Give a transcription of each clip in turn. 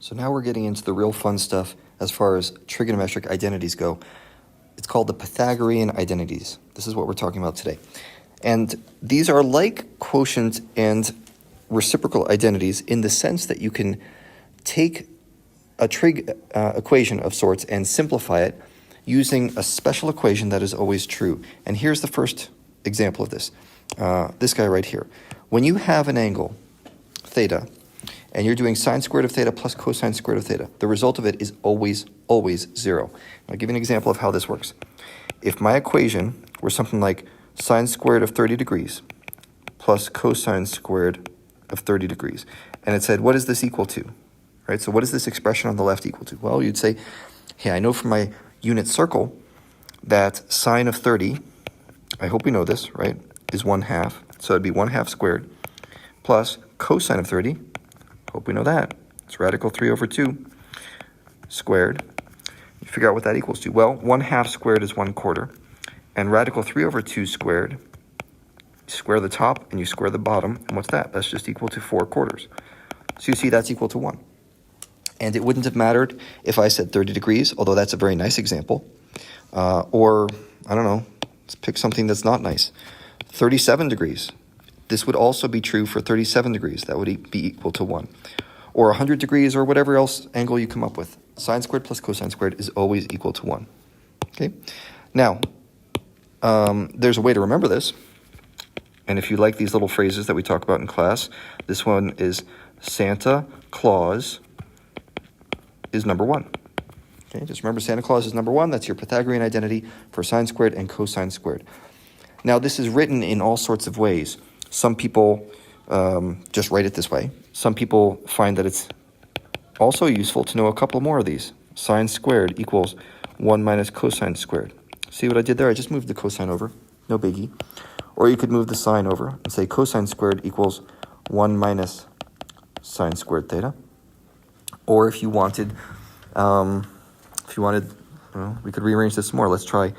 So now we're getting into the real fun stuff as far as trigonometric identities go. It's called the Pythagorean identities. This is what we're talking about today. And these are like quotient and reciprocal identities in the sense that you can take a trig equation of sorts and simplify it using a special equation that is always true. And here's the first example of this. This guy right here. When you have an angle, theta, and you're doing sine squared of theta plus cosine squared of theta, the result of it is always 0. I'll give you an example of how this works. If my equation were something like sine squared of 30 degrees plus cosine squared of 30 degrees, and it said, what is this equal to? Right? So what is this expression on the left equal to? Well, you'd say, hey, I know from my unit circle that sine of 30, I hope we know this, right, is 1/2. So it'd be 1/2 squared plus cosine of 30, hope we know that. It's radical 3/2 squared. You figure out what that equals to. Well, 1/2 squared is 1/4. And radical 3/2 squared, you square the top and you square the bottom. And what's that? That's just equal to 4/4. So you see that's equal to 1. And it wouldn't have mattered if I said 30 degrees, although that's a very nice example. Or, I don't know, let's pick something that's not nice. 37 degrees. This would also be true for 37 degrees. That would be equal to 1. Or 100 degrees or whatever else angle you come up with. Sine squared plus cosine squared is always equal to 1. Okay? Now, there's a way to remember this. And if you like these little phrases that we talk about in class, this one is Santa Claus is number 1. Okay, just remember Santa Claus is number 1. That's your Pythagorean identity for sine squared and cosine squared. Now, this is written in all sorts of ways. Some people just write it this way. Some people find that it's also useful to know a couple more of these. Sine squared equals 1 minus cosine squared. See what I did there? I just moved the cosine over. No biggie. Or you could move the sine over and say cosine squared equals 1 minus sine squared theta. Or if you wanted, well, we could rearrange this more. Let's try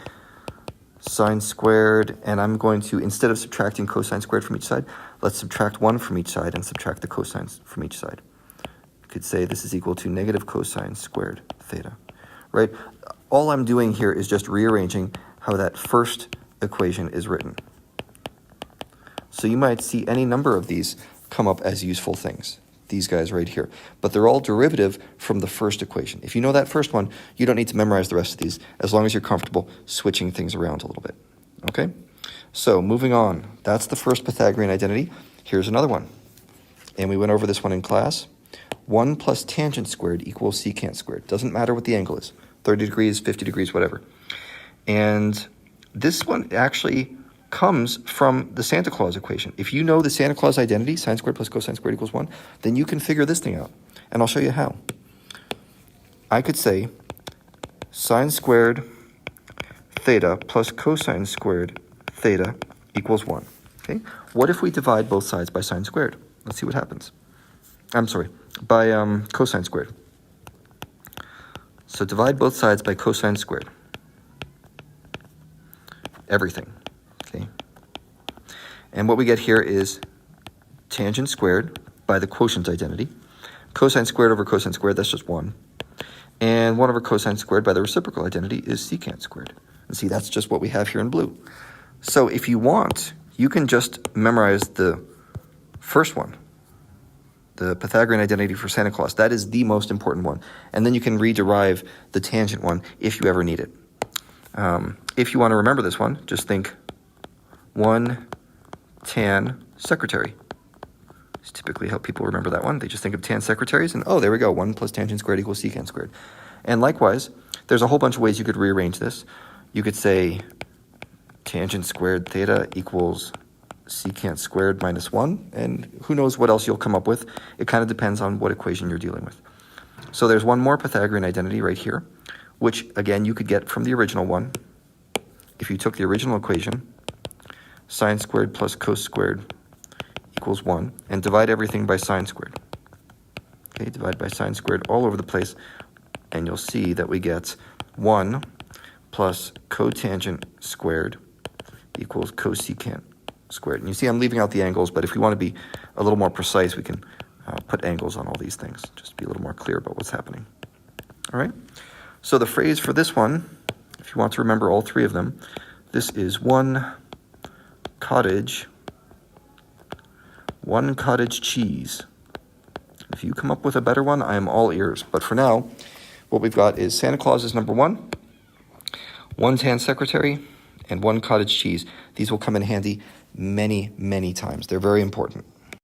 sine squared, and I'm going to, instead of subtracting cosine squared from each side, let's subtract 1 from each side and subtract the cosines from each side. You could say this is equal to negative cosine squared theta, right? All I'm doing here is just rearranging how that first equation is written. So you might see any number of these come up as useful things, these guys right here. But they're all derivative from the first equation. If you know that first one, you don't need to memorize the rest of these, as long as you're comfortable switching things around a little bit. Okay? So moving on, that's the first Pythagorean identity. Here's another one. And we went over this one in class. 1 plus tangent squared equals secant squared. Doesn't matter what the angle is. 30 degrees, 50 degrees, whatever. And this one actually comes from the Santa Claus equation. If you know the Santa Claus identity, sine squared plus cosine squared equals 1, then you can figure this thing out. And I'll show you how. I could say sine squared theta plus cosine squared theta equals 1. Okay? What if we divide both sides by sine squared? Let's see what happens. I'm sorry, by cosine squared. So divide both sides by cosine squared. Everything. Okay. And what we get here is tangent squared by the quotient identity. Cosine squared over cosine squared, that's just 1. And 1 over cosine squared by the reciprocal identity is secant squared. And see, that's just what we have here in blue. So if you want, you can just memorize the first one, the Pythagorean identity for Santa Claus. That is the most important one. And then you can rederive the tangent one if you ever need it. If you want to remember this one, just think 1 tan secretary. It's typically how people remember that one. They just think of tan secretaries and, oh, there we go. 1 plus tangent squared equals secant squared. And likewise, there's a whole bunch of ways you could rearrange this. You could say tangent squared theta equals secant squared minus 1. And who knows what else you'll come up with. It kind of depends on what equation you're dealing with. So there's one more Pythagorean identity right here, which, again, you could get from the original one. If you took the original equation, sine squared plus cos squared equals 1, and divide everything by sine squared. Okay, divide by sine squared all over the place, and you'll see that we get 1 plus cotangent squared equals cosecant squared. And you see I'm leaving out the angles, but if we want to be a little more precise, we can put angles on all these things, just to be a little more clear about what's happening. All right? So the phrase for this one, if you want to remember all three of them, this is one cottage cheese. If you come up with a better one, I am all ears. But for now, what we've got is Santa Claus is number one tan secretary, and one cottage cheese. These will come in handy many, many times. They're very important.